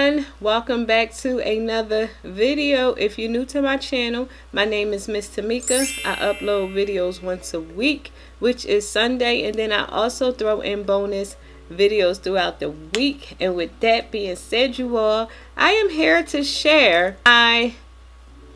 everyone, welcome back to another video. If you're new to my channel, my name is Miss Tamika. I upload videos once a week, which is Sunday, and then I also throw in bonus videos throughout the week. And with that being said, you all, I am here to share my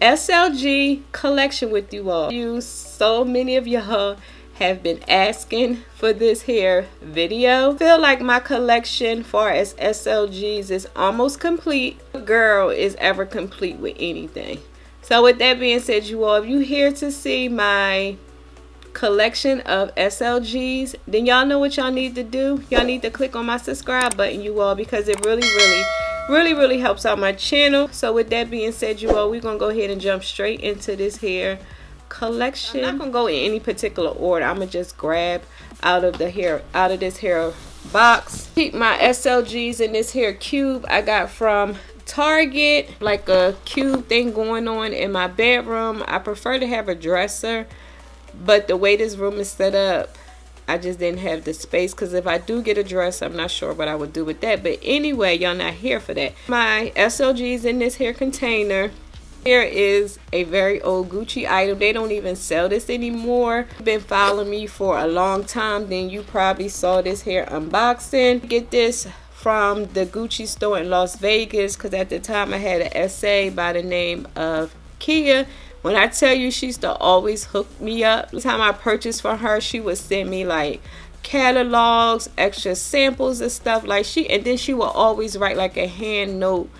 SLG collection with you all. So many of y'all have been asking for this here video. I feel like my collection far as SLGs is almost complete. Girl is ever complete with anything. So with that being said, you all, if you here to see my collection of SLGs, then y'all know what y'all need to do. Y'all need to click on my subscribe button, you all, because it really helps out my channel. So with that being said, you all, we're gonna go ahead and jump straight into this here collection. I'm not gonna go in any particular order. I'm gonna just grab out of this here box. Keep my SLGs in this here cube I got from Target, like a cube thing going on in my bedroom. I prefer to have a dresser, but the way this room is set up, I just didn't have the space, because if I do get a dresser, I'm not sure what I would do with that. But anyway, y'all not here for that. My SLGs in this here container. Here is a very old Gucci item. They don't even sell this anymore. You've been following me for a long time, then you probably saw this here unboxing. Get this from the Gucci store in Las Vegas, because at the time I had an SA by the name of Kia. When I tell you, she used to always hook me up. The time I purchased from her, she would send me like catalogs, extra samples and stuff. And then she would always write like a hand note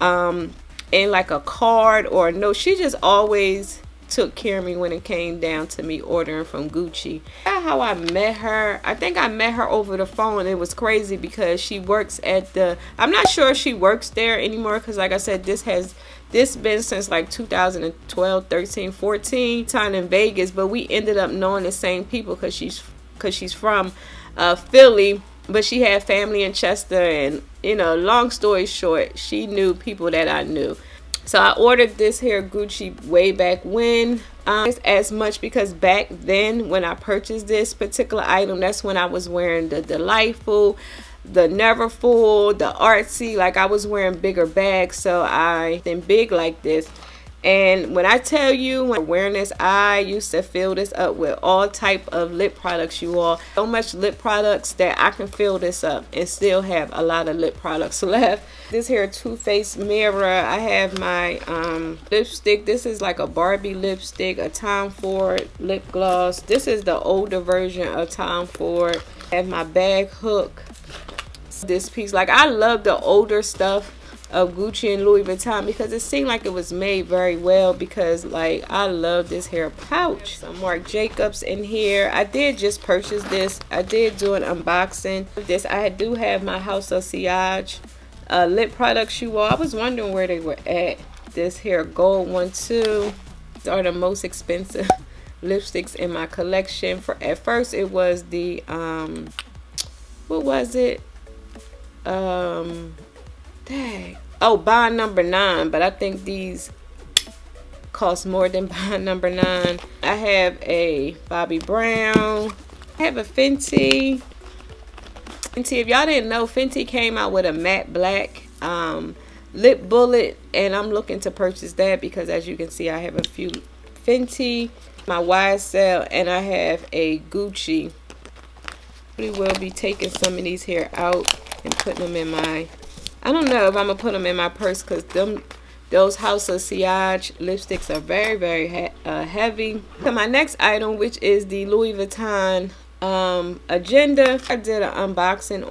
and like a card or a note. She just always took care of me when it came down to me ordering from Gucci. That's how I met her. I think I met her over the phone. It was crazy because she works at the, I'm not sure if she works there anymore, because like I said, this been since like 2012, 13, 14, time in Vegas. But we ended up knowing the same people because she's from Philly, but she had family in Chester, and you know, long story short, she knew people that I knew. So I ordered this here Gucci way back when, as much because back then when I purchased this particular item, that's when I was wearing the Delightful, the Neverfull, the Artsy. Like, I was wearing bigger bags, so I been big like this. And when I tell you, when wearing this, I used to fill this up with all type of lip products, you all. So much lip products that I can fill this up and still have a lot of lip products left. This here Too Faced mirror. I have my lipstick. This is like a Barbie lipstick, a Tom Ford lip gloss. This is the older version of Tom Ford. I have my bag hook. This piece, like, I love the older stuff of Gucci and Louis Vuitton because it seemed like it was made very well, because like I love this hair pouch. Some Marc Jacobs in here. I did just purchase this. I did do an unboxing of this. I do have my House of Slg lip products, you all. I was wondering where they were at. This here gold one too. These are the most expensive lipsticks in my collection. At first it was the what was it, dang, oh, bond number 9, but I think these cost more than bond number 9. I have a Bobbi Brown. I have a Fenty. If y'all didn't know, Fenty came out with a matte black lip bullet, and I'm looking to purchase that because, as you can see, I have a few Fenty, my YSL, and I have a Gucci. We will be taking some of these here out and putting them in my, I don't know if I'm gonna put them in my purse, because those House of Slg lipsticks are very heavy. So my next item, which is the Louis Vuitton agenda. I did an unboxing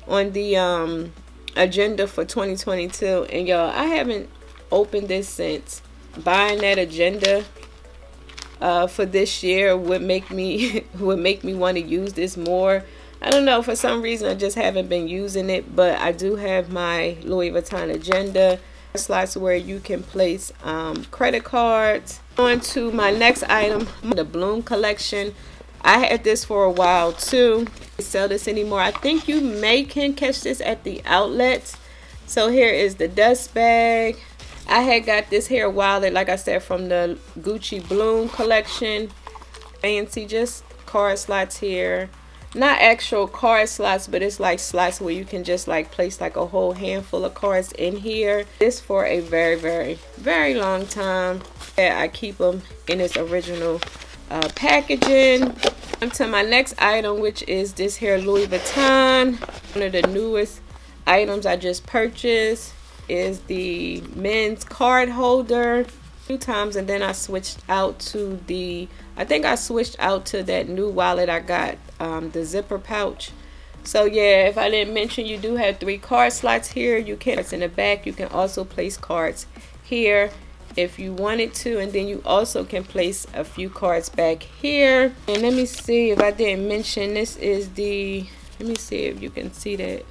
on the agenda for 2022, and y'all, I haven't opened this since. Buying that agenda for this year would make me want to use this more. I don't know, for some reason I just haven't been using it. But I do have my Louis Vuitton agenda slots where you can place credit cards. On to my next item, the Bloom collection. I had this for a while too. They sell this anymore. I think you can catch this at the outlets. So here is the dust bag. I had got this hair wallet, like I said, from the Gucci Bloom collection. Fancy, just card slots here. not actual card slots, but it's like slots where you can just like place like a whole handful of cards in here. This for a very long time. Yeah, I keep them in its original packaging. On to my next item, which is this here Louis Vuitton. One of the newest items I just purchased is the men's card holder. Few times, and then I switched out to the, I think I switched out to that new wallet I got, the zipper pouch. So yeah, if I didn't mention, you do have 3 card slots here. You can, it's in the back. You can also place cards here if you wanted to, and then you also can place a few cards back here. And let me see if I didn't mention, this is the, let me see if you can see that.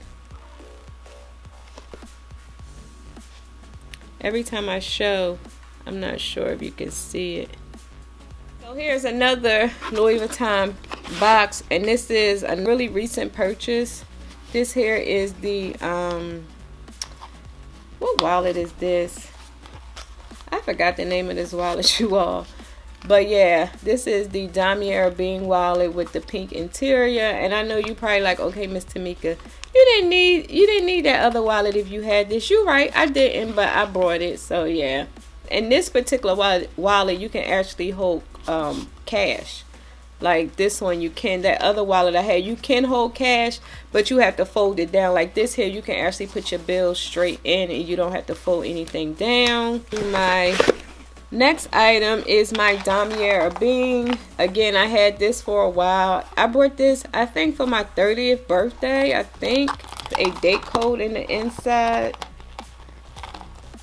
Every time I show, I'm not sure if you can see it. So here's another Louis Vuitton box, and this is a really recent purchase. This here is the what wallet is this? I forgot the name of this wallet, you all. But yeah, this is the Damier Bean wallet with the pink interior. And I know you probably like, okay, Miss Tamika, you didn't need that other wallet if you had this. You're right, I didn't, but I brought it. So yeah. In this particular wallet, you can actually hold cash. Like this one, you can. That other wallet I had, you can hold cash, but you have to fold it down. Like this here, you can actually put your bills straight in, and you don't have to fold anything down. My next item is my Damier Bean. Again, I had this for a while. I bought this, I think, for my 30th birthday. I think a date code in the inside.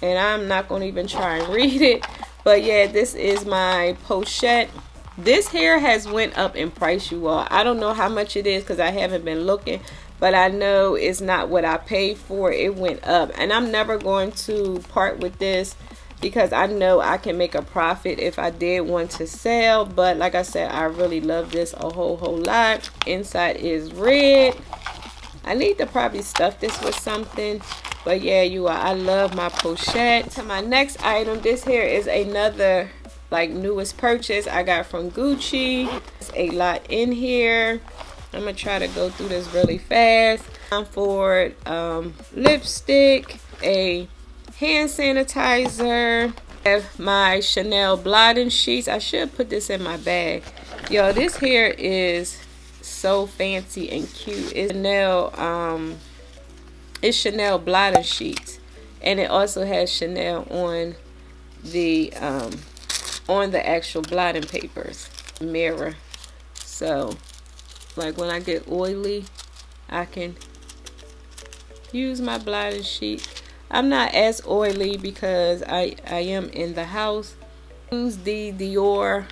And I'm not going to even try and read it. But yeah, this is my pochette. This here has went up in price, you all. I don't know how much it is because I haven't been looking. But I know it's not what I paid for. It went up. And I'm never going to part with this because I know I can make a profit if I did want to sell. But like I said, I really love this a whole lot. Inside is red. I need to probably stuff this with something. But yeah, you all, I love my pochette. To my next item, this here is another like newest purchase I got from Gucci. There's a lot in here. I'm gonna try to go through this really fast. For lipstick, a hand sanitizer, I have my Chanel blotting sheets. I should put this in my bag. Yo, this here is so fancy and cute. It's Chanel blotting sheets, and it also has Chanel on the actual blotting papers mirror. So like when I get oily, I can use my blotting sheet. I'm not as oily because I am in the house. Use the Dior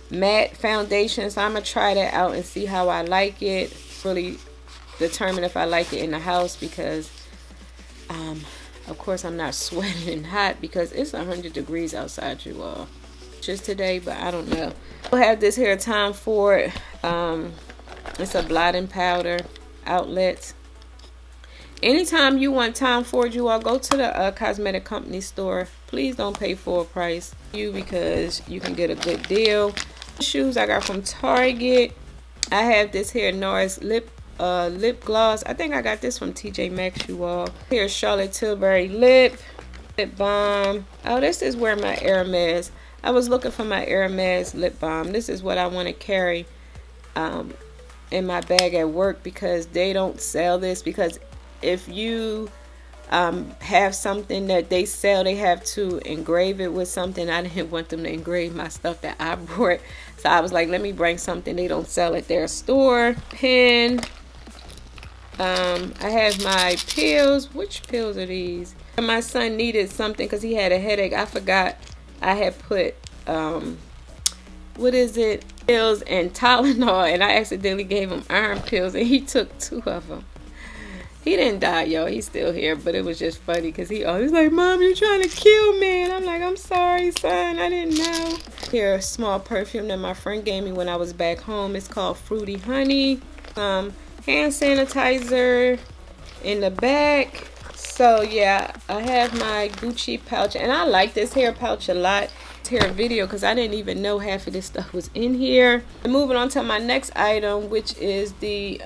matte foundation, so I'm gonna try that out and see how I like it. Really determine if I like it in the house because of course I'm not sweating and hot because it's 100 degrees outside, you all, just today. But I don't know. We'll have this here Tom Ford. It's a blotting powder outlet. Anytime you want Tom Ford, you all go to the cosmetic company store. Please don't pay full price because you can get a good deal. Shoes I got from Target. I have this here NARS lip gloss. I think I got this from TJ Maxx, you all. Here's Charlotte Tilbury lip balm. Oh, this is where my Hermes. I was looking for my Hermes lip balm. This is what I want to carry in my bag at work because they don't sell this. Because if you have something that they sell, they have to engrave it with something. I didn't want them to engrave my stuff that I brought, so I was like, let me bring something they don't sell at their store. Pen. I have my pills. Which pills are these? My son needed something because he had a headache. I forgot I had put what is it, pills and Tylenol, and I accidentally gave him iron pills and he took 2 of them. He didn't die, yo. He's still here, but it was just funny because he always like, Mom, you're trying to kill me. And I'm like, I'm sorry, son. I didn't know. Here, a small perfume that my friend gave me when I was back home. It's called Fruity Honey. Hand sanitizer in the back. So, yeah, I have my Gucci pouch. And I like this hair pouch a lot. hair video because I didn't even know half of this stuff was in here. And moving on to my next item, which is the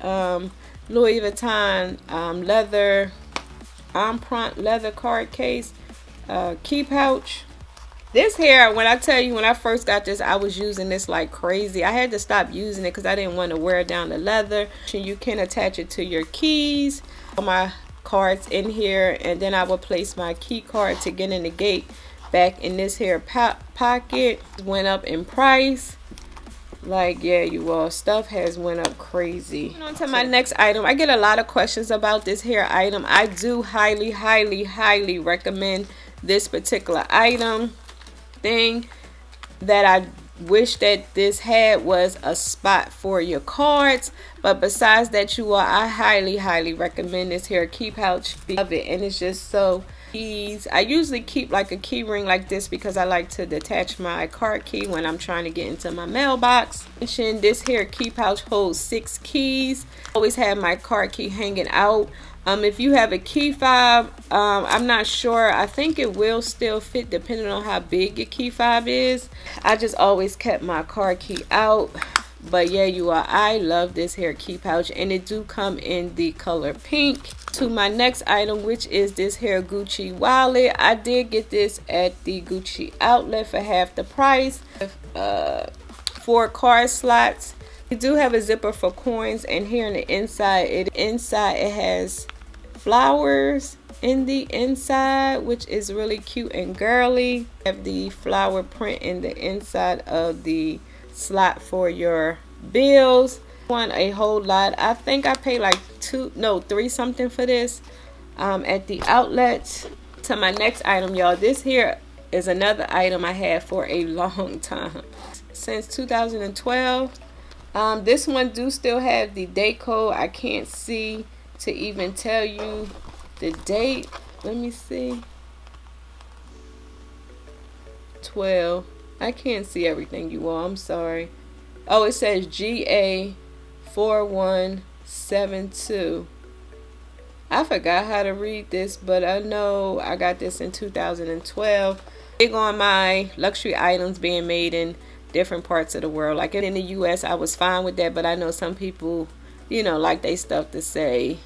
Louis Vuitton leather empreinte leather card case key pouch. This hair, when I tell you, when I first got this, I was using this like crazy. I had to stop using it because I didn't want to wear down the leather. You can attach it to your keys. All my cards in here, and then I would place my key card to get in the gate back in this here pocket. Went up in price. Like, yeah, you all, stuff has went up crazy. On to my next item. I get a lot of questions about this hair item. I do highly recommend this particular item. Thing that I wish that this had was a spot for your cards, but besides that, you all, I highly recommend this hair key pouch. Love it, and it's just so easy. I usually keep like a key ring like this because I like to detach my card key when I'm trying to get into my mailbox. This hair key pouch holds 6 keys. Always have my card key hanging out. If you have a key fob, I'm not sure. I think it will still fit depending on how big your key fob is. I just always kept my card key out. But yeah, you all, I love this hair key pouch, and it do come in the color pink. To my next item, which is this hair Gucci wallet. I did get this at the Gucci outlet for half the price. 4 card slots. You do have a zipper for coins, and here on the inside, it has flowers in the inside, which is really cute and girly. Have the flower print in the inside of the slot for your bills. Want a whole lot. I think I paid like 3 something for this at the outlets. To my next item, y'all, this here is another item I had for a long time, since 2012. This one do still have the date code. I can't see to even tell you the date. Let me see. 12. I can't see everything, you all. I'm sorry. Oh, it says GA4172. I forgot how to read this, but I know I got this in 2012. Big on my luxury items being made in different parts of the world. Like in the US, I was fine with that, but I know some people, you know, like they stuff to say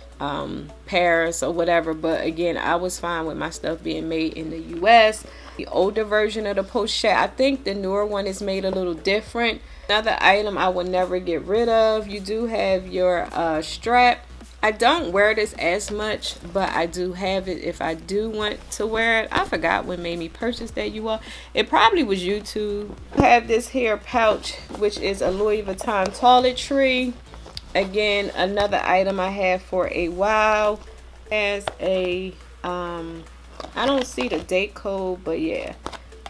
Paris or whatever. But again, I was fine with my stuff being made in the US. The older version of the pochette, I think the newer one is made a little different. Another item I will never get rid of. You do have your strap. I don't wear this as much, but I do have it if I do want to wear it. I forgot what made me purchase that, you all. It probably was YouTube. I have this hair pouch, which is a Louis Vuitton toiletry. Again, another item I have for a while. As a I don't see the date code, but yeah,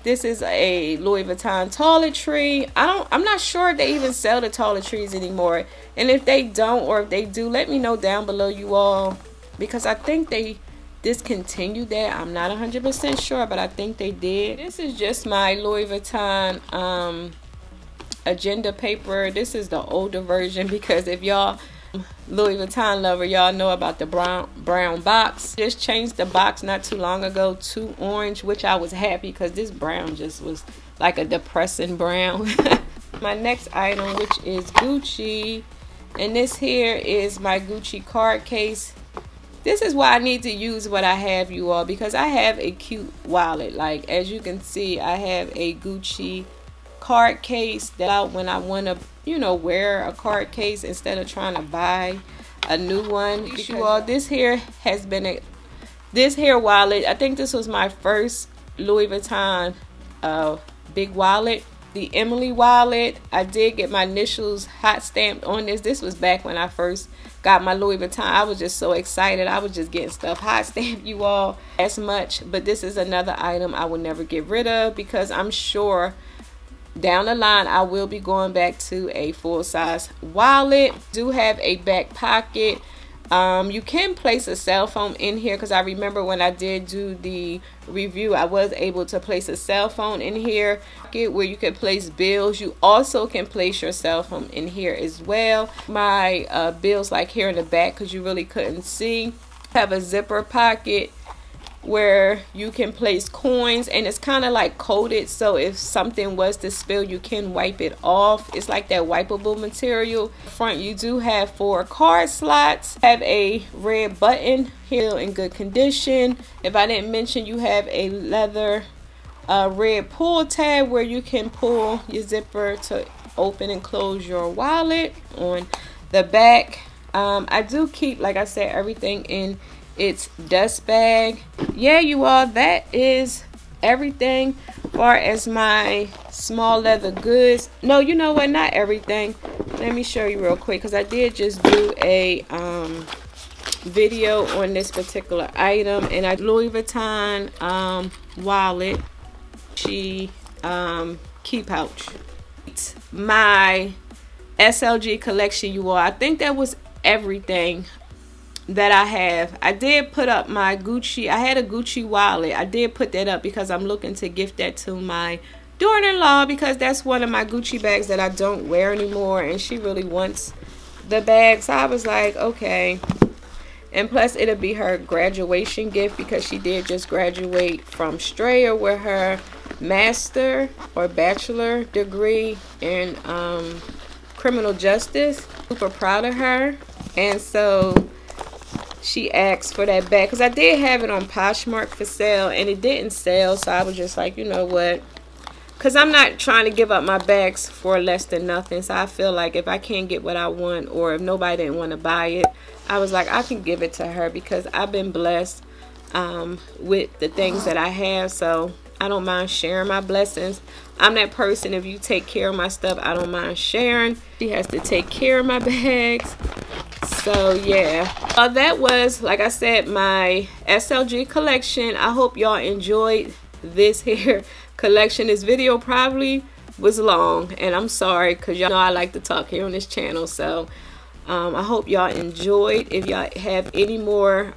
this is a Louis Vuitton toiletry. I'm not sure if they even sell the toiletries anymore, and if they don't, or if they do, let me know down below, you all, because I think they discontinued that. I'm not 100% sure, but I think they did. This is just my Louis Vuitton agenda paper. This is the older version, because if y'all Louis Vuitton lover, y'all know about the brown box. Just changed the box not too long ago to orange, which I was happy because this brown just was like a depressing brown. My next item, which is Gucci, and this here is my Gucci card case. This is why I need to use what I have, you all, because I have a cute wallet. Like, as you can see, I have a Gucci card case that when I want to, you know, wear a card case instead of trying to buy a new one. You all, this here has been this hair wallet. I think this was my first Louis Vuitton big wallet. The Emily wallet. I did get my initials hot stamped on this. This was back when I first got my Louis Vuitton. I was just so excited. I was just getting stuff hot stamped, you all, as much. But this is another item I will never get rid of, because I'm sure down the line I will be going back to a full-size wallet. Do have a back pocket. You can place a cell phone in here, because I remember when I did do the review, I was able to place a cell phone in here where you can place bills. You also can place your cell phone in here as well. My bills like here in the back, because you really couldn't see. Have a zipper pocket where you can place coins, and it's kind of like coated, so if something was to spill you can wipe it off. It's like that wipeable material. Front, you do have 4 card slots, have a red button here in good condition. If I didn't mention, you have a leather red pull tab where you can pull your zipper to open and close your wallet. On the back, I do keep, like I said, everything in its dust bag. Yeah, you all, that is everything far as my small leather goods. No, you know what, not everything. Let me show you real quick, because I did just do a video on this particular item. And I Louis Vuitton wallet, key pouch. My SLG collection, you all. I think that was everything that I have. I did put up my Gucci. I had a Gucci wallet. I did put that up because I'm looking to gift that to my daughter-in-law, because that's one of my Gucci bags that I don't wear anymore, and she really wants the bag. So I was like, okay. And plus it'll be her graduation gift, because she did just graduate from Strayer with her master or bachelor degree in criminal justice. Super proud of her. And so she asked for that bag, because I did have it on Poshmark for sale and it didn't sell. So I was just like, you know what, because I'm not trying to give up my bags for less than nothing. So I feel like if I can't get what I want, or if nobody didn't want to buy it, I was like, I can give it to her, because I've been blessed with the things that I have. So I don't mind sharing my blessings. I'm that person, if you take care of my stuff, I don't mind sharing. She has to take care of my bags. So yeah, that was, like I said, my SLG collection. I hope y'all enjoyed this here collection. This video probably was long, and I'm sorry, because y'all know I like to talk here on this channel. So I hope y'all enjoyed. If y'all have any more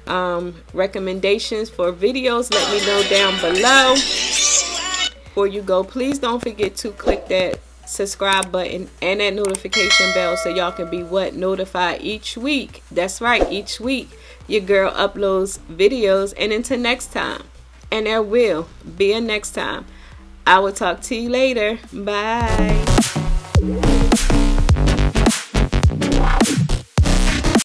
recommendations for videos, let me know down below. Before you go, please don't forget to click that subscribe button and that notification bell, so y'all can be notified each week. That's right, each week your girl uploads videos. And until next time, and there will be a next time, I will talk to you later. Bye.